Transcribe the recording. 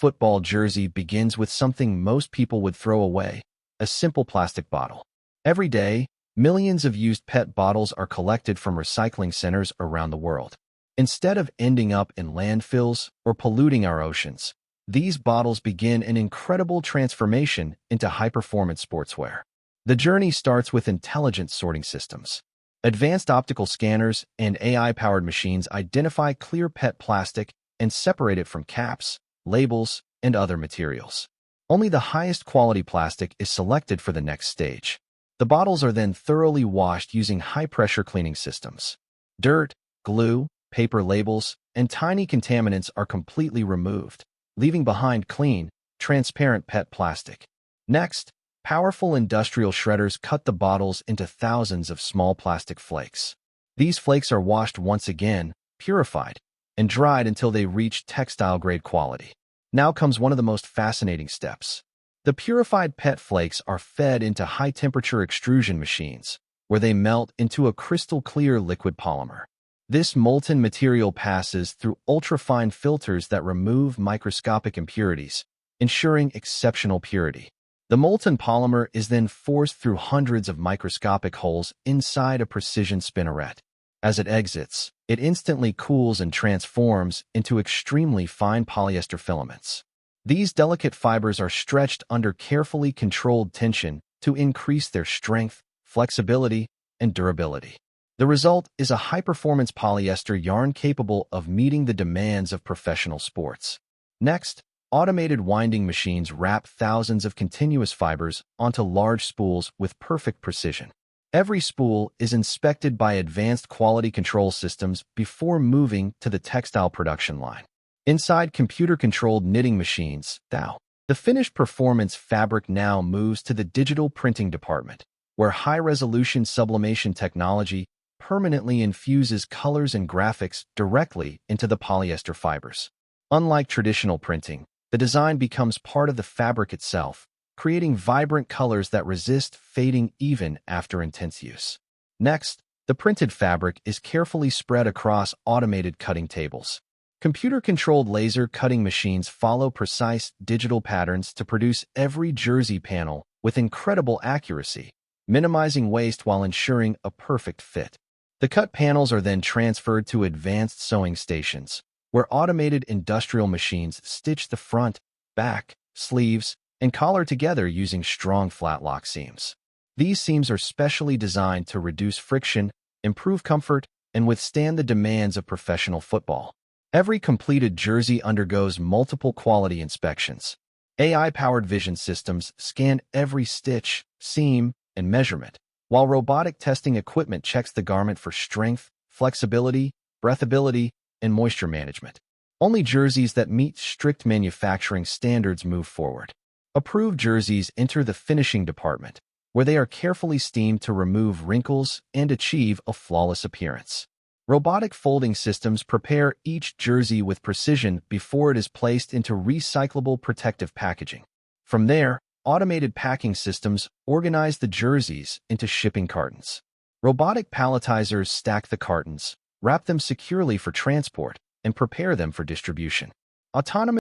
football jersey begins with something most people would throw away: a simple plastic bottle. Every day, millions of used PET bottles are collected from recycling centers around the world. Instead of ending up in landfills or polluting our oceans, these bottles begin an incredible transformation into high-performance sportswear. The journey starts with intelligent sorting systems. Advanced optical scanners and AI-powered machines identify clear PET plastic and separate it from caps, labels, and other materials. Only the highest quality plastic is selected for the next stage. The bottles are then thoroughly washed using high-pressure cleaning systems. Dirt, glue, paper labels, and tiny contaminants are completely removed, leaving behind clean, transparent PET plastic. Next, powerful industrial shredders cut the bottles into thousands of small plastic flakes. These flakes are washed once again, purified, and dried until they reach textile-grade quality. Now comes one of the most fascinating steps. The purified PET flakes are fed into high-temperature extrusion machines, where they melt into a crystal-clear liquid polymer. This molten material passes through ultra-fine filters that remove microscopic impurities, ensuring exceptional purity. The molten polymer is then forced through hundreds of microscopic holes inside a precision spinneret. As it exits, it instantly cools and transforms into extremely fine polyester filaments. These delicate fibers are stretched under carefully controlled tension to increase their strength, flexibility, and durability. The result is a high-performance polyester yarn capable of meeting the demands of professional sports. Next, automated winding machines wrap thousands of continuous fibers onto large spools with perfect precision. Every spool is inspected by advanced quality control systems before moving to the textile production line. Inside computer-controlled knitting machines, the finished performance fabric now moves to the digital printing department, where high-resolution sublimation technology permanently infuses colors and graphics directly into the polyester fibers. Unlike traditional printing, the design becomes part of the fabric itself, creating vibrant colors that resist fading even after intense use. Next, the printed fabric is carefully spread across automated cutting tables. Computer-controlled laser cutting machines follow precise digital patterns to produce every jersey panel with incredible accuracy, minimizing waste while ensuring a perfect fit. The cut panels are then transferred to advanced sewing stations, where automated industrial machines stitch the front, back, sleeves, and collar together using strong flat-lock seams. These seams are specially designed to reduce friction, improve comfort, and withstand the demands of professional football. Every completed jersey undergoes multiple quality inspections. AI-powered vision systems scan every stitch, seam, and measurement, while robotic testing equipment checks the garment for strength, flexibility, breathability, and moisture management. Only jerseys that meet strict manufacturing standards move forward. Approved jerseys enter the finishing department, where they are carefully steamed to remove wrinkles and achieve a flawless appearance. Robotic folding systems prepare each jersey with precision before it is placed into recyclable protective packaging. From there, automated packing systems organize the jerseys into shipping cartons. Robotic palletizers stack the cartons, wrap them securely for transport, and prepare them for distribution. Autonomous